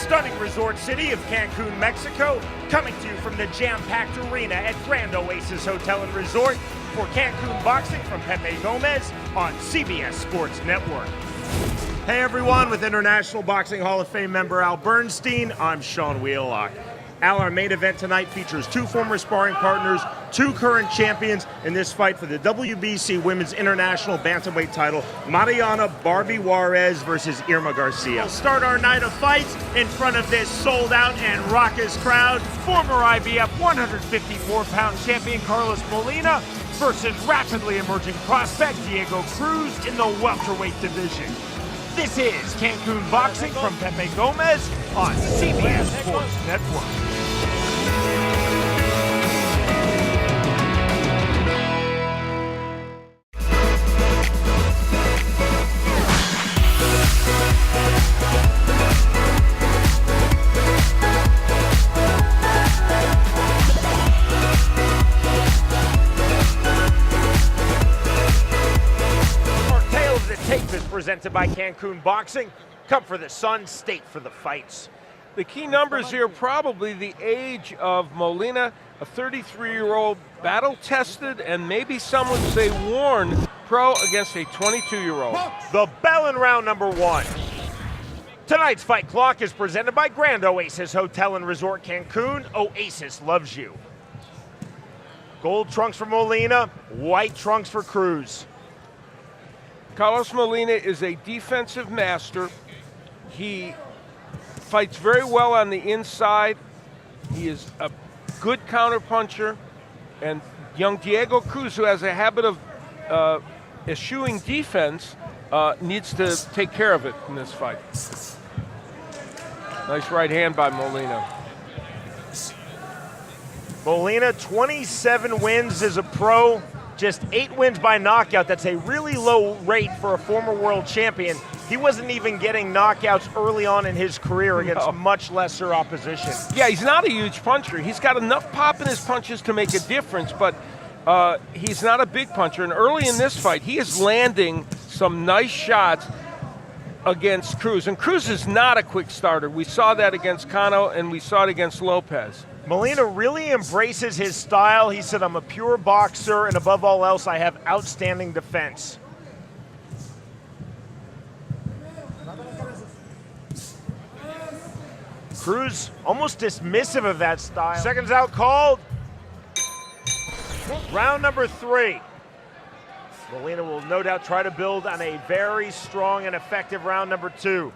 stunning resort city of Cancun, Mexico, coming to you from the jam-packed arena at Grand Oasis Hotel and Resort for Cancun Boxing from Pepe Gomez on CBS Sports Network. Hey everyone, with International Boxing Hall of Fame member Al Bernstein, I'm Sean Wheelock. Al, our main event tonight features two former sparring partners, two current champions in this fight for the WBC Women's International Bantamweight title, Mariana Barbie Juarez versus Irma Garcia. We'll start our night of fights in front of this sold-out and raucous crowd. Former IBF 154-pound champion Carlos Molina versus rapidly emerging prospect Diego Cruz in the welterweight division. This is Cancun Boxing from Pepe Gomez on CBS Sports Network. Presented by Cancun Boxing. Come for the sun, state for the fights. The key numbers here, probably the age of Molina, a 33-year-old battle-tested and maybe some would say worn pro against a 22-year-old. The bell in round number one. Tonight's fight clock is presented by Grand Oasis Hotel and Resort Cancun. Oasis loves you. Gold trunks for Molina, white trunks for Cruz. Carlos Molina is a defensive master. He fights very well on the inside. He is a good counterpuncher. And young Diego Cruz, who has a habit of eschewing defense, needs to take care of it in this fight. Nice right hand by Molina. Molina, 27 wins as a pro. Just 8 wins by knockout. That's a really low rate for a former world champion. He wasn't even getting knockouts early on in his career against much lesser opposition. Yeah, he's not a huge puncher. He's got enough pop in his punches to make a difference, but he's not a big puncher. And early in this fight, he is landing some nice shots against Cruz. And Cruz is not a quick starter. We saw that against Cano, and we saw it against Lopez. Molina really embraces his style. He said, I'm a pure boxer, and above all else, I have outstanding defense. Cruz almost dismissive of that style. Seconds out called. Round number 3. Molina will no doubt try to build on a very strong and effective round number 2.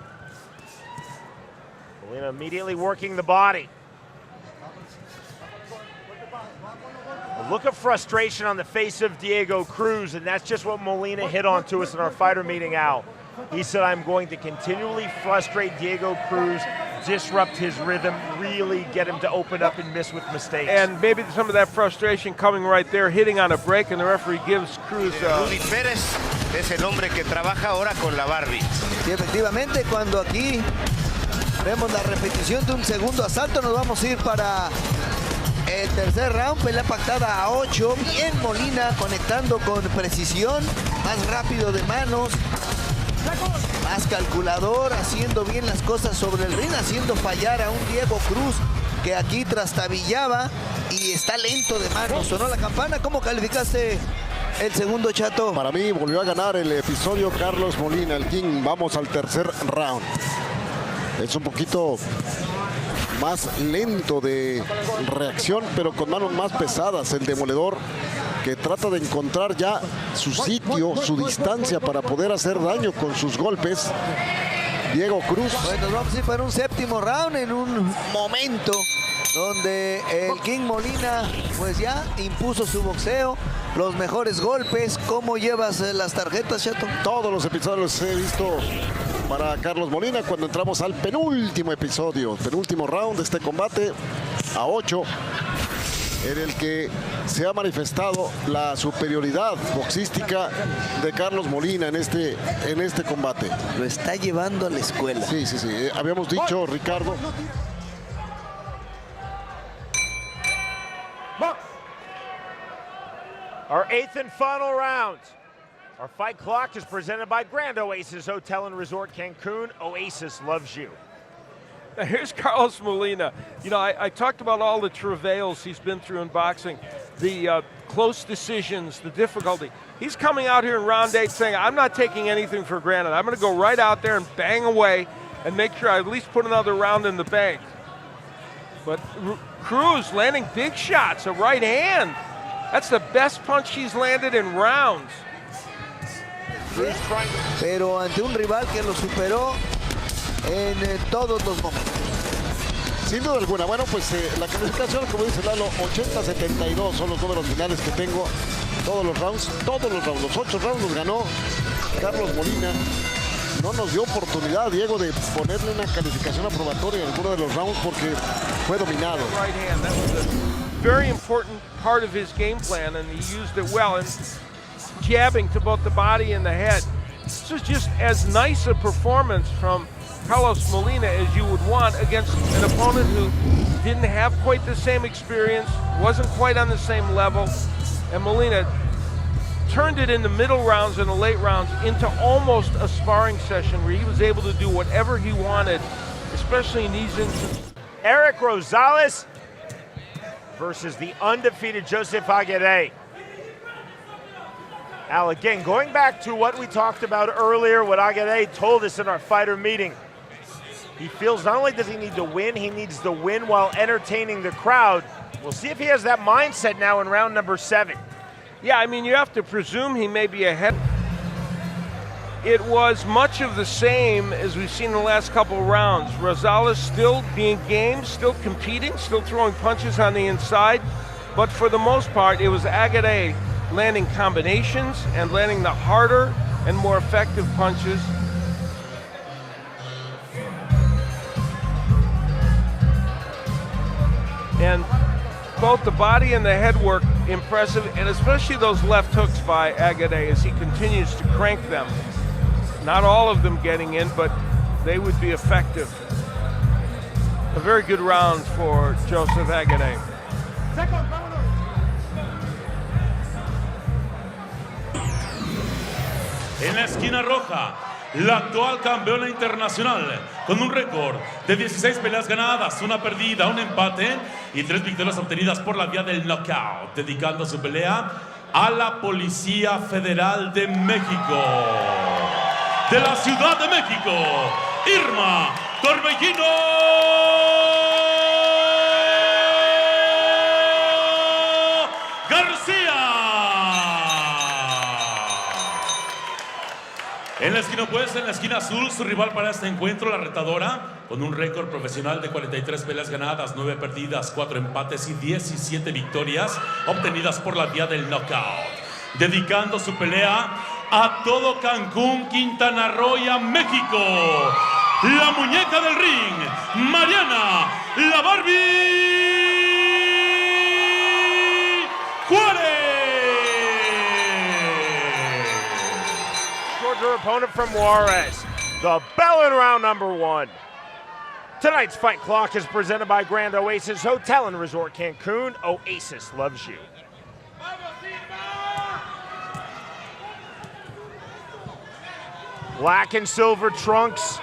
Molina immediately working the body. A look of frustration on the face of Diego Cruz, and that's just what Molina hit on to us in our fighter meeting, Al. He said, I'm going to continually frustrate Diego Cruz, disrupt his rhythm, really get him to open up and miss with mistakes. And maybe some of that frustration coming right there, hitting on a break, and the referee gives Cruz... Rudy Pérez es el hombre que trabaja ahora con la Barbie. Y efectivamente, cuando aquí vemos la repetición de un segundo asalto, nos vamos a ir para el tercer round, pelea pactada a 8. Bien Molina conectando con precisión, más rápido de manos, más calculador, haciendo bien las cosas sobre el ring, haciendo fallar a un Diego Cruz que aquí trastabillaba y está lento de manos. Sonó la campana. ¿Cómo calificaste el segundo, Chato? Para mí volvió a ganar el episodio Carlos Molina, el King. Vamos al tercer round. Es un poquito más lento de reacción, pero con manos más pesadas. El demoledor que trata de encontrar ya su sitio, su distancia para poder hacer daño con sus golpes. Diego Cruz. Pues nos vamos a ir para un séptimo round en un momento donde el King Molina pues ya impuso su boxeo, los mejores golpes. ¿Cómo llevas las tarjetas, Chato? Todos los episodios los he visto para Carlos Molina cuando entramos al penúltimo episodio, penúltimo round de este combate a 8, en el que se ha manifestado la superioridad boxística de Carlos Molina en este combate. Lo está llevando a la escuela. Sí, sí, sí. Habíamos dicho, Ricardo. Our 8th and final round. Our fight clock is presented by Grand Oasis Hotel and Resort Cancun. Oasis loves you. Here's Carlos Molina. You know, I talked about all the travails he's been through in boxing, the close decisions, the difficulty. He's coming out here in round 8 saying, I'm not taking anything for granted. I'm going to go right out there and bang away and make sure I at least put another round in the bank. But Cruz landing big shots, a right hand. That's the best punch he's landed in rounds. Pero ante un rival que lo superó en todos los momentos. Sin duda alguna. Bueno, pues la clasificación, como dice Lalo, 80-72 son los números finales que tengo. Todos los rounds, los 8 rounds los ganó Carlos Molina. No nos dio oportunidad, Diego, de ponerle una calificación aprobatoria en alguno de los rounds porque fue dominado. Right hand, that was a very important part of his game plan, and he used it well, and jabbing to both the body and the head. This was just as nice a performance from Carlos Molina as you would want against an opponent who didn't have quite the same experience, wasn't quite on the same level, and Molina turned it in the middle rounds and the late rounds into almost a sparring session where he was able to do whatever he wanted, especially in these instances. Eric Rosales versus the undefeated Joseph Aguirre. Al, again, going back to what we talked about earlier, what Aguirre told us in our fighter meeting. He feels not only does he need to win, he needs to win while entertaining the crowd. We'll see if he has that mindset now in round number 7. Yeah, I mean, you have to presume he may be ahead. It was much of the same as we've seen in the last couple of rounds. Rosales still being game, still competing, still throwing punches on the inside. But for the most part, it was Aguirre landing combinations and landing the harder and more effective punches. And both the body and the head work impressive, and especially those left hooks by Aguirre as he continues to crank them. Not all of them getting in, but they would be effective. A very good round for Joseph Aguirre. En la esquina roja, la actual campeona internacional, con un récord de 16 peleas ganadas, 1 perdida, 1 empate y 3 victorias obtenidas por la vía del knockout, dedicando su pelea a la Policía Federal de México. De la Ciudad de México, Irma Torbellino En la esquina opuesta, en la esquina azul, su rival para este encuentro, la retadora, con un récord profesional de 43 peleas ganadas, 9 perdidas, 4 empates y 17 victorias obtenidas por la vía del knockout. Dedicando su pelea a todo Cancún, Quintana Roo y a México. La muñeca del ring, Mariana La Barbie Juárez. Her opponent from Juarez, the bell in round number 1. Tonight's fight clock is presented by Grand Oasis Hotel and Resort Cancun. Oasis loves you. Black and silver trunks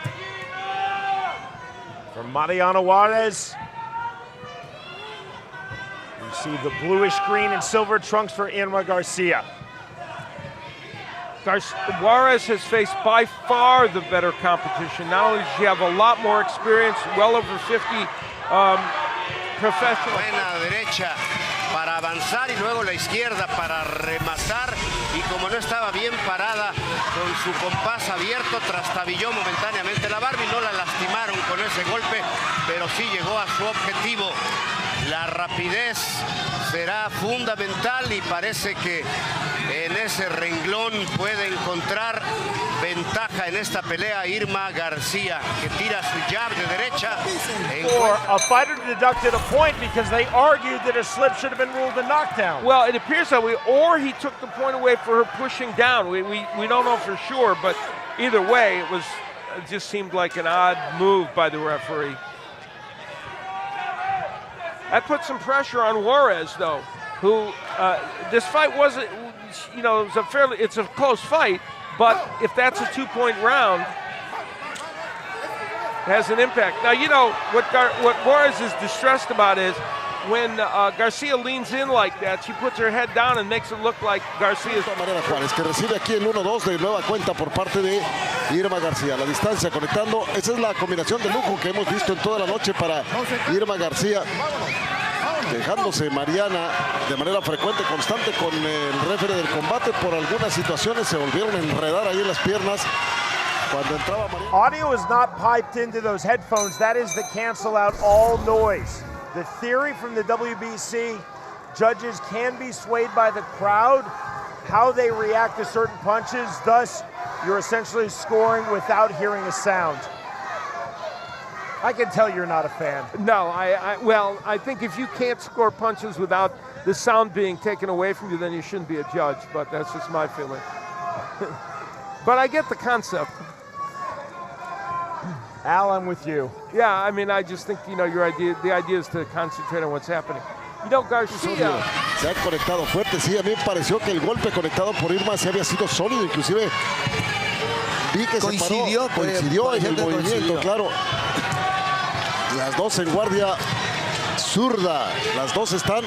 from Mariano Juarez. We see the bluish green and silver trunks for Irma Garcia. Juarez has faced by far the better competition. Not only does she have a lot more experience, well over 50 professional. Buena derecha para avanzar y luego la izquierda para rematar. Y como no estaba bien parada, con su compás abierto, trastabilló momentáneamente la Barbie. No la lastimaron con ese golpe, pero sí llegó a su objetivo. La rapidez será fundamental y parece que en ese renglón puede encontrar ventaja en esta pelea Irma García, que tira su jab de derecha. Or a fighter deducted a point because they argued that a slip should have been ruled a knockdown. Well, it appears that way, or he took the point away for her pushing down. We don't know for sure, but either way, it just seemed like an odd move by the referee. That put some pressure on Juarez, though, who this fight wasn't, you know, it's a close fight, but if that's a 2-point round, has an impact. Now, you know, what Juarez is distressed about is when Garcia leans in like that, she puts her head down and makes it look like Garcia's... De esta manera Juárez, que recibe aquí el 1-2 de nueva cuenta por parte de Irma García. La distancia conectando, esa es la combinación de lujo que hemos visto en toda la noche para Irma García. Dejándose Mariana de manera frecuente, constante con el referee del combate. Por algunas situaciones se volvieron a enredar ahí en las piernas cuando entraba Mariana. Audio is not piped into those headphones. That is to cancel out all noise. The theory from the WBC, judges can be swayed by the crowd, how they react to certain punches. Thus, you're essentially scoring without hearing a sound. I can tell you're not a fan. No, well, I think if you can't score punches without the sound being taken away from you, then you shouldn't be a judge, but that's just my feeling. But I get the concept. Al, I'm with you. Yeah, I mean, I just think, you know, the idea is to concentrate on what's happening. You know, Garcia... Se ha conectado fuerte, sí, a mí me pareció que el golpe conectado por Irma se había sido sólido, inclusive vi que coincidió en el movimiento, claro. Las dos en guardia zurda, las dos están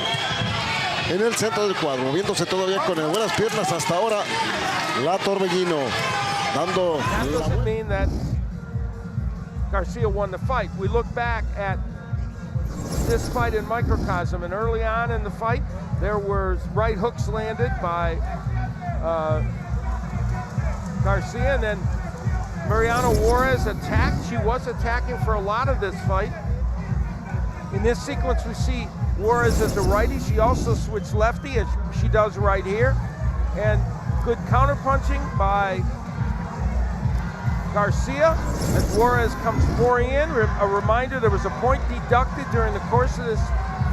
en el centro del cuadro, moviéndose todavía con buenas piernas hasta ahora. La Torbellino dando... That doesn't mean that Garcia won the fight. We look back at this fight in microcosm, and early on in the fight, there were right hooks landed by Garcia, and then Mariana Juarez attacked. She was attacking for a lot of this fight. In this sequence, we see Juarez as a righty. She also switched lefty, as she does right here. And good counterpunching by Garcia as Juarez comes pouring in. A reminder, there was a point deducted during the course of this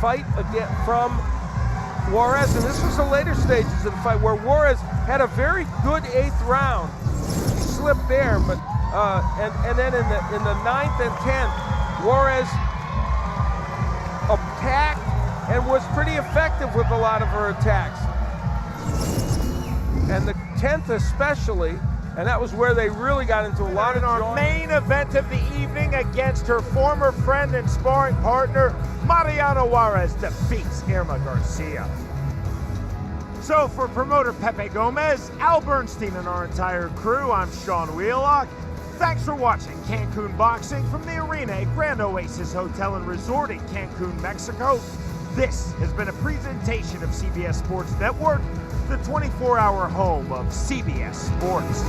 fight again from Juarez, and this was the later stages of the fight where Juarez had a very good 8th round. She slipped there, but and then in the 9th and 10th, Juarez attacked and was pretty effective with a lot of her attacks. And the 10th especially, and that was where they really got into a lot of our main event of the evening against her former friend and sparring partner, Mariana Juarez defeats Irma Garcia. So for promoter Pepe Gomez, Al Bernstein, and our entire crew, I'm Sean Wheelock. Thanks for watching Cancun Boxing from the arena at Grand Oasis Hotel and Resort in Cancun, Mexico. This has been a presentation of CBS Sports Network, the 24-hour home of CBS Sports.